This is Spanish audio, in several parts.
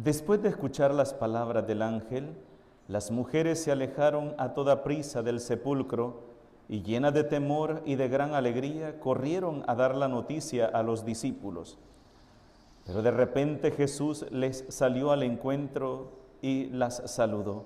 Después de escuchar las palabras del ángel, las mujeres se alejaron a toda prisa del sepulcro y llenas de temor y de gran alegría corrieron a dar la noticia a los discípulos. Pero de repente Jesús les salió al encuentro y las saludó.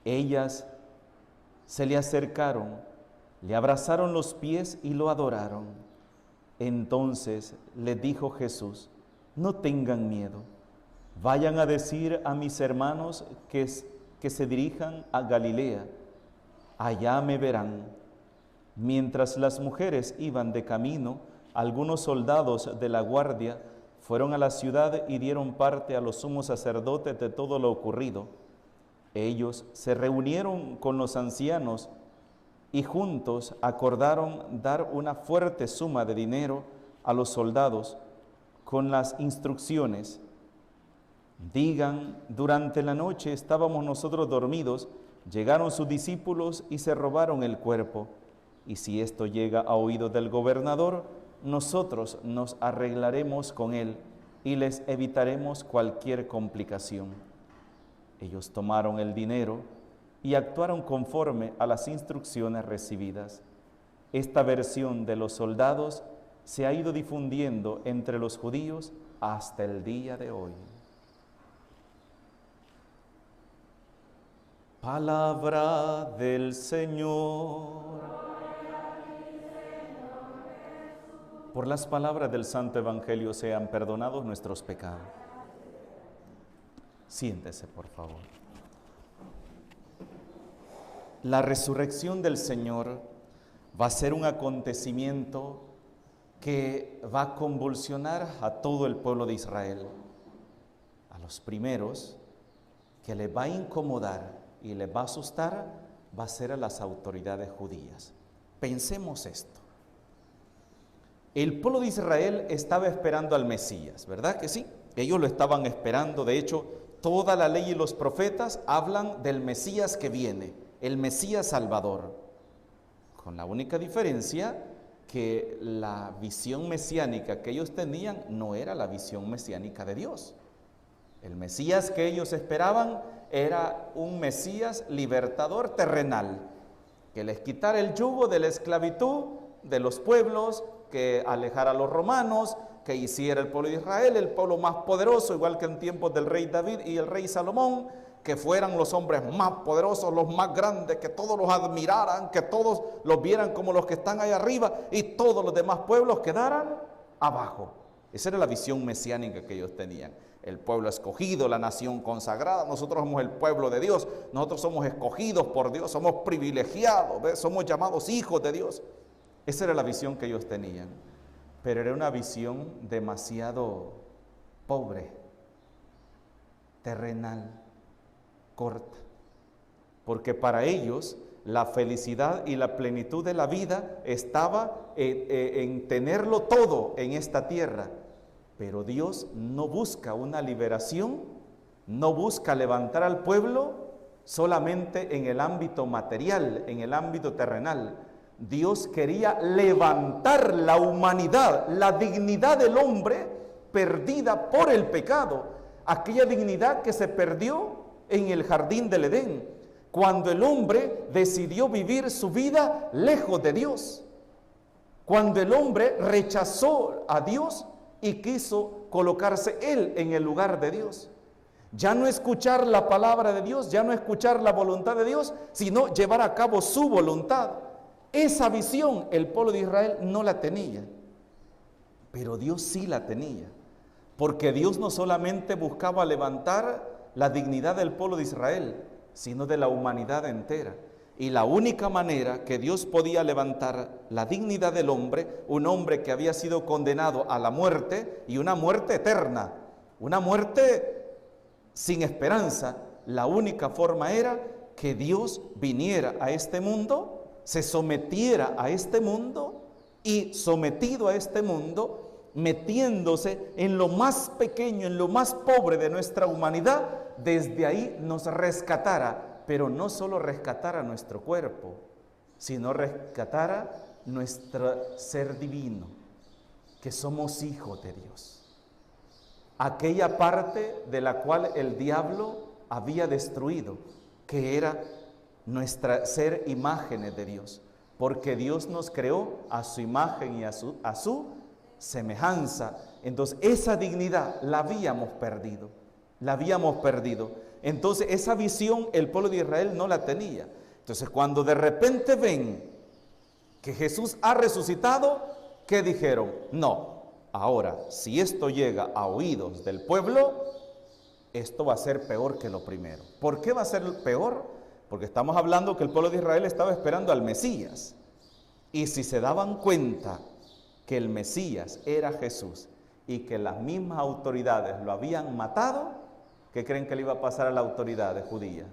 Ellas se le acercaron, le abrazaron los pies y lo adoraron. Entonces les dijo Jesús: no tengan miedo. Vayan a decir a mis hermanos que se dirijan a Galilea. Allá me verán. Mientras las mujeres iban de camino, algunos soldados de la guardia fueron a la ciudad y dieron parte a los sumos sacerdotes de todo lo ocurrido. Ellos se reunieron con los ancianos y juntos acordaron dar una fuerte suma de dinero a los soldados con las instrucciones: digan, durante la noche estábamos nosotros dormidos, llegaron sus discípulos y se robaron el cuerpo. Y si esto llega a oídos del gobernador, nosotros nos arreglaremos con él y les evitaremos cualquier complicación. Ellos tomaron el dinero y actuaron conforme a las instrucciones recibidas. Esta versión de los soldados se ha ido difundiendo entre los judíos hasta el día de hoy. Palabra del Señor. Por las palabras del Santo Evangelio sean perdonados nuestros pecados. Siéntese, por favor. La resurrección del Señor va a ser un acontecimiento que va a convulsionar a todo el pueblo de Israel. A los primeros que les va a incomodar y les va a asustar, va a ser a las autoridades judías. Pensemos esto. El pueblo de Israel estaba esperando al Mesías, ¿verdad que sí? Ellos lo estaban esperando. De hecho, toda la ley y los profetas hablan del Mesías que viene, el Mesías Salvador. Con la única diferencia que la visión mesiánica que ellos tenían no era la visión mesiánica de Dios. El Mesías que ellos esperaban era un Mesías libertador terrenal, que les quitara el yugo de la esclavitud de los pueblos, que alejara a los romanos, que hiciera el pueblo de Israel el pueblo más poderoso, igual que en tiempos del rey David y el rey Salomón, que fueran los hombres más poderosos, los más grandes, que todos los admiraran, que todos los vieran como los que están ahí arriba y todos los demás pueblos quedaran abajo. Esa era la visión mesiánica que ellos tenían. El pueblo escogido, la nación consagrada. Nosotros somos el pueblo de Dios. Nosotros somos escogidos por Dios, somos privilegiados, ¿ves? Somos llamados hijos de Dios. Esa era la visión que ellos tenían. Pero era una visión demasiado pobre, terrenal, corta. Porque para ellos la felicidad y la plenitud de la vida estaba en tenerlo todo en esta tierra. Pero Dios no busca una liberación, no busca levantar al pueblo solamente en el ámbito material, en el ámbito terrenal. Dios quería levantar la humanidad, la dignidad del hombre perdida por el pecado, aquella dignidad que se perdió en el jardín del Edén, cuando el hombre decidió vivir su vida lejos de Dios, cuando el hombre rechazó a Dios y quiso colocarse él en el lugar de Dios. Ya no escuchar la palabra de Dios, ya no escuchar la voluntad de Dios, sino llevar a cabo su voluntad. Esa visión el pueblo de Israel no la tenía, pero Dios sí la tenía, porque Dios no solamente buscaba levantar la dignidad del pueblo de Israel, sino de la humanidad entera. Y la única manera que Dios podía levantar la dignidad del hombre, un hombre que había sido condenado a la muerte, y una muerte eterna, una muerte sin esperanza, la única forma era que Dios viniera a este mundo, se sometiera a este mundo, y sometido a este mundo, metiéndose en lo más pequeño, en lo más pobre de nuestra humanidad, desde ahí nos rescatara. Pero no solo rescatara nuestro cuerpo, sino rescatara nuestro ser divino, que somos hijos de Dios. aquella parte de la cual el diablo había destruido, que era ser imágenes de Dios, porque Dios nos creó a su imagen y a su semejanza. Entonces esa dignidad la habíamos perdido, Entonces esa visión el pueblo de Israel no la tenía. Entonces cuando de repente ven que Jesús ha resucitado, ¿qué dijeron? No, ahora si esto llega a oídos del pueblo, esto va a ser peor que lo primero. ¿Por qué va a ser peor? Porque estamos hablando que el pueblo de Israel estaba esperando al Mesías. Y si se daban cuenta que el Mesías era Jesús y que las mismas autoridades lo habían matado, ¿qué creen que le iba a pasar a la autoridad judía?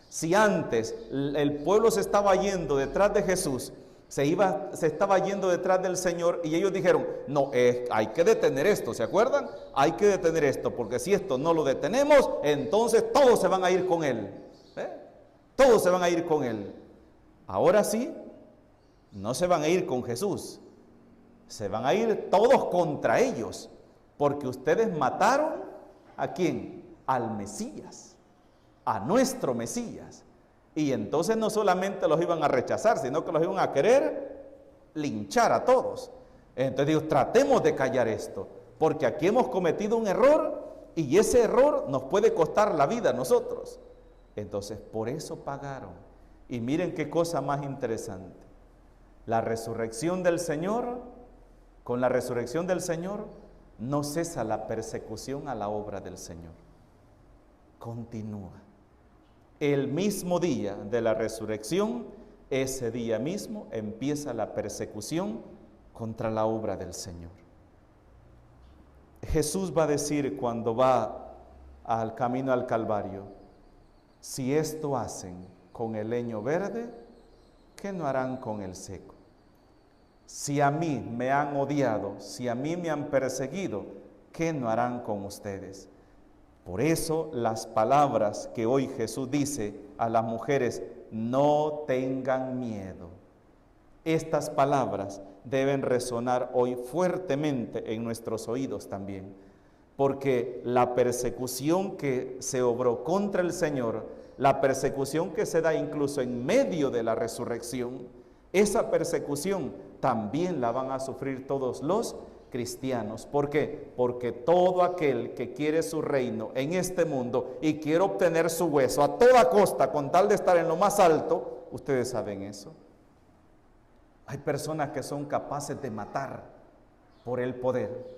Si antes el pueblo se estaba yendo detrás de Jesús, se estaba yendo detrás del Señor, y ellos dijeron, no, hay que detener esto, ¿se acuerdan? Hay que detener esto, porque si esto no lo detenemos, entonces todos se van a ir con él. Todos se van a ir con él. Ahora sí, no se van a ir con Jesús, se van a ir todos contra ellos, porque ustedes mataron ¿a quién? Al Mesías, a nuestro Mesías. Y entonces no solamente los iban a rechazar, sino que los iban a querer linchar a todos. Entonces digo, tratemos de callar esto, porque aquí hemos cometido un error y ese error nos puede costar la vida a nosotros. Entonces por eso pagaron. Y miren qué cosa más interesante. La resurrección del Señor, con la resurrección del Señor, no cesa la persecución a la obra del Señor. Continúa. El mismo día de la resurrección, ese día mismo empieza la persecución contra la obra del Señor. Jesús va a decir cuando va al camino al Calvario, si esto hacen con el leño verde, ¿qué no harán con el seco? Si a mí me han odiado, si a mí me han perseguido, ¿qué no harán con ustedes? Por eso las palabras que hoy Jesús dice a las mujeres, no tengan miedo. Estas palabras deben resonar hoy fuertemente en nuestros oídos también, porque la persecución que se obró contra el Señor, la persecución que se da incluso en medio de la resurrección, esa persecución también la van a sufrir todos los cristianos. ¿Por qué? Porque todo aquel que quiere su reino en este mundo y quiere obtener su hueso a toda costa con tal de estar en lo más alto, ustedes saben eso. Hay personas que son capaces de matar por el poder.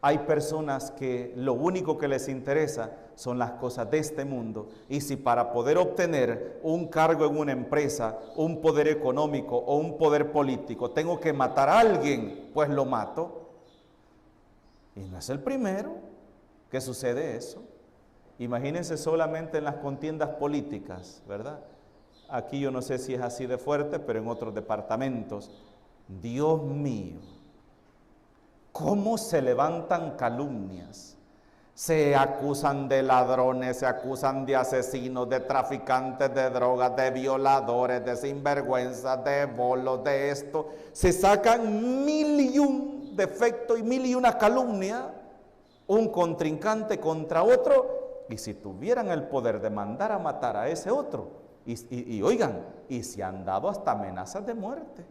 Hay personas que lo único que les interesa son las cosas de este mundo, y si para poder obtener un cargo en una empresa, un poder económico o un poder político, tengo que matar a alguien, pues lo mato. Y no es el primero que sucede eso. Imagínense solamente en las contiendas políticas, ¿verdad? Aquí yo no sé si es así de fuerte, pero en otros departamentos, Dios mío, ¿cómo se levantan calumnias? Se acusan de ladrones, se acusan de asesinos, de traficantes de drogas, de violadores, de sinvergüenzas, de bolos, de esto. Se sacan 1001 defectos y 1001 calumnias, un contrincante contra otro, y si tuvieran el poder de mandar a matar a ese otro, y oigan, y se han dado hasta amenazas de muerte.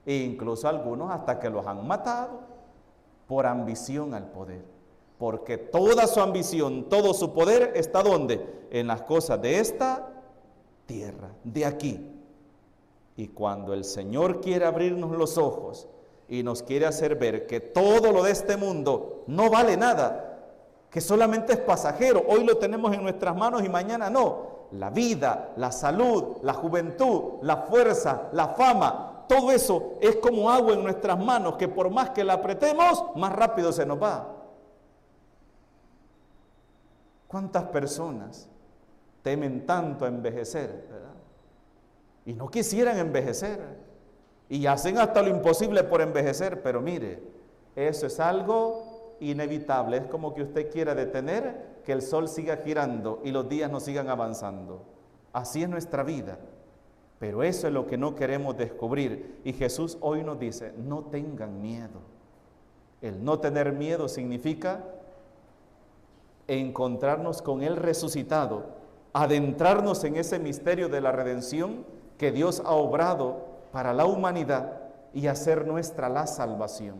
E incluso algunos hasta que los han matado por ambición al poder, porque toda su ambición, todo su poder está ¿dónde? En las cosas de esta tierra, de aquí. Y cuando el Señor quiere abrirnos los ojos y nos quiere hacer ver que todo lo de este mundo no vale nada, que solamente es pasajero, hoy lo tenemos en nuestras manos y mañana no, la vida, la salud, la juventud, la fuerza, la fama, todo eso es como agua en nuestras manos, que por más que la apretemos, más rápido se nos va. ¿Cuántas personas temen tanto a envejecer, ¿verdad? Y no quisieran envejecer, y hacen hasta lo imposible por envejecer, pero mire, eso es algo inevitable. Es como que usted quiera detener que el sol siga girando y los días no sigan avanzando. Así es nuestra vida. Pero eso es lo que no queremos descubrir. Y Jesús hoy nos dice, no tengan miedo. El no tener miedo significa encontrarnos con Él resucitado, adentrarnos en ese misterio de la redención que Dios ha obrado para la humanidad y hacer nuestra la salvación.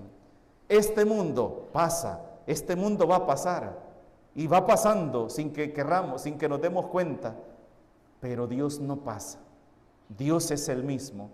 Este mundo pasa, este mundo va a pasar y va pasando sin que querramos, sin que nos demos cuenta, pero Dios no pasa, Dios es el mismo.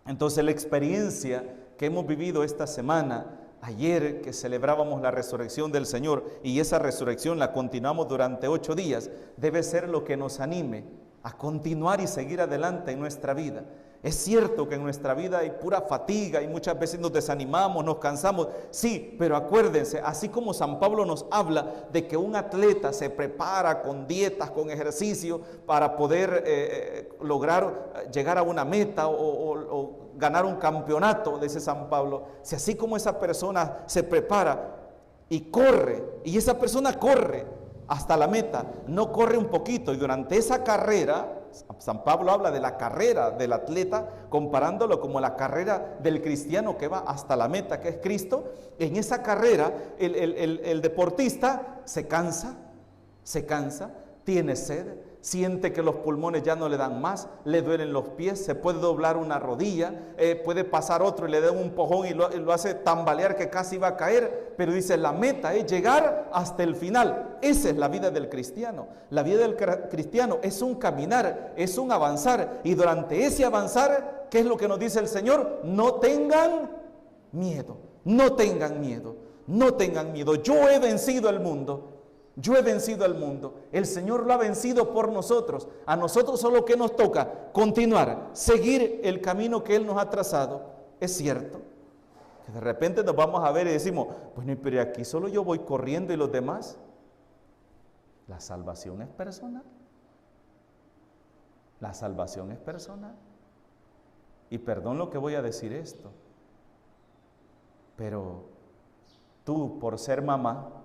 Entonces la experiencia que hemos vivido esta semana, ayer que celebrábamos la resurrección del Señor y esa resurrección la continuamos durante 8 días, debe ser lo que nos anime a continuar y seguir adelante en nuestra vida. Es cierto que en nuestra vida hay pura fatiga y muchas veces nos desanimamos, nos cansamos, sí, pero acuérdense, así como San Pablo nos habla de que un atleta se prepara con dietas, con ejercicio para poder lograr llegar a una meta o ganar un campeonato, dice San Pablo, si así como esa persona se prepara y corre, y esa persona corre hasta la meta, no corre un poquito y durante esa carrera, San Pablo habla de la carrera del atleta comparándolo como la carrera del cristiano que va hasta la meta que es Cristo. En esa carrera el deportista se cansa, tiene sed, siente que los pulmones ya no le dan más, le duelen los pies, se puede doblar una rodilla, puede pasar otro y le da un empujón y lo hace tambalear que casi va a caer, pero dice la meta es llegar hasta el final. Esa es la vida del cristiano. La vida del cristiano es un caminar, es un avanzar, y durante ese avanzar, ¿qué es lo que nos dice el Señor? No tengan miedo, no tengan miedo, no tengan miedo. Yo he vencido el mundo. Yo he vencido al mundo, el Señor lo ha vencido por nosotros. A nosotros solo que nos toca continuar, seguir el camino que Él nos ha trazado. Es cierto que de repente nos vamos a ver y decimos, pues pero aquí solo yo voy corriendo y los demás. La salvación es personal. La salvación es personal. Y perdón lo que voy a decir esto, pero tú por ser mamá,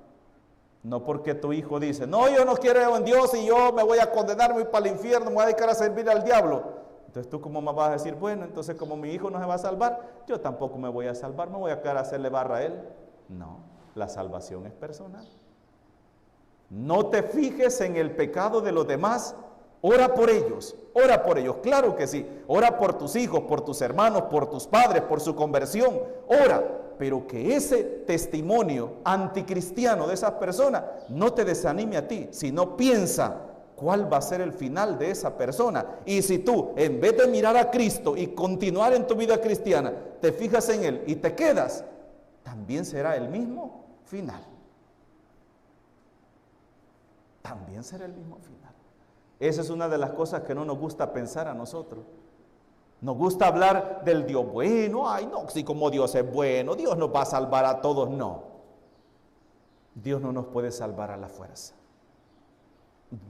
no porque tu hijo dice, no, yo no quiero en Dios y yo me voy a condenar, me voy para el infierno, me voy a dedicar a servir al diablo. Entonces tú como mamá vas a decir, bueno, entonces como mi hijo no se va a salvar, yo tampoco me voy a salvar, me voy a quedar a hacerle barra a él. No, la salvación es personal. No te fijes en el pecado de los demás, ora por ellos, claro que sí. Ora por tus hijos, por tus hermanos, por tus padres, por su conversión, ora. Pero que ese testimonio anticristiano de esas personas no te desanime a ti, sino piensa cuál va a ser el final de esa persona. Y si tú, en vez de mirar a Cristo y continuar en tu vida cristiana, te fijas en Él y te quedas, también será el mismo final. También será el mismo final. Esa es una de las cosas que no nos gusta pensar a nosotros. Nos gusta hablar del Dios bueno. Ay, no, si como Dios es bueno, Dios nos va a salvar a todos. No, Dios no nos puede salvar a la fuerza.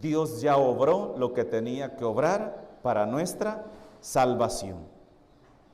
Dios ya obró lo que tenía que obrar para nuestra salvación.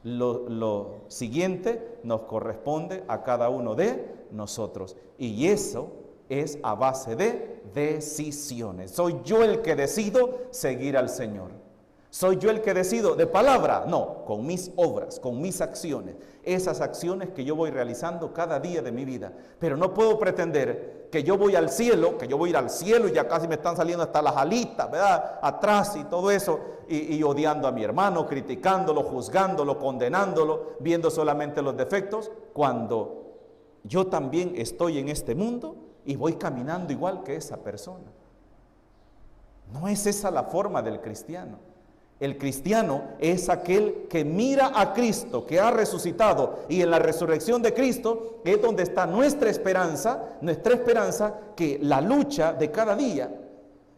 Lo siguiente nos corresponde a cada uno de nosotros. Y eso es a base de decisiones. Soy yo el que decido seguir al Señor. ¿Soy yo el que decido de palabra? No, con mis obras, con mis acciones. Esas acciones que yo voy realizando cada día de mi vida. Pero no puedo pretender que yo voy al cielo, que yo voy a ir al cielo y ya casi me están saliendo hasta las alitas, ¿verdad? Atrás y todo eso, y odiando a mi hermano, criticándolo, juzgándolo, condenándolo, viendo solamente los defectos, cuando yo también estoy en este mundo y voy caminando igual que esa persona. No es esa la forma del cristiano. El cristiano es aquel que mira a Cristo, que ha resucitado, y en la resurrección de Cristo es donde está nuestra esperanza que la lucha de cada día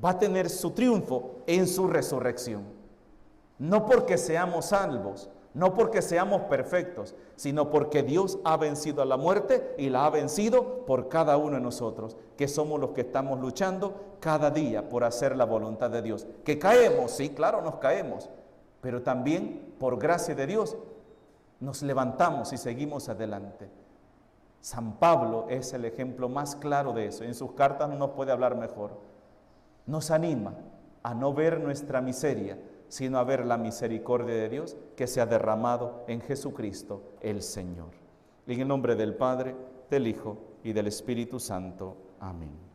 va a tener su triunfo en su resurrección. No porque seamos salvos, no porque seamos perfectos, sino porque Dios ha vencido a la muerte y la ha vencido por cada uno de nosotros, que somos los que estamos luchando cada día por hacer la voluntad de Dios. Que caemos, sí, claro, nos caemos, pero también por gracia de Dios nos levantamos y seguimos adelante. San Pablo es el ejemplo más claro de eso. En sus cartas no nos puede hablar mejor. Nos anima a no ver nuestra miseria, sino a ver la misericordia de Dios que se ha derramado en Jesucristo el Señor. En el nombre del Padre, del Hijo y del Espíritu Santo. Amén.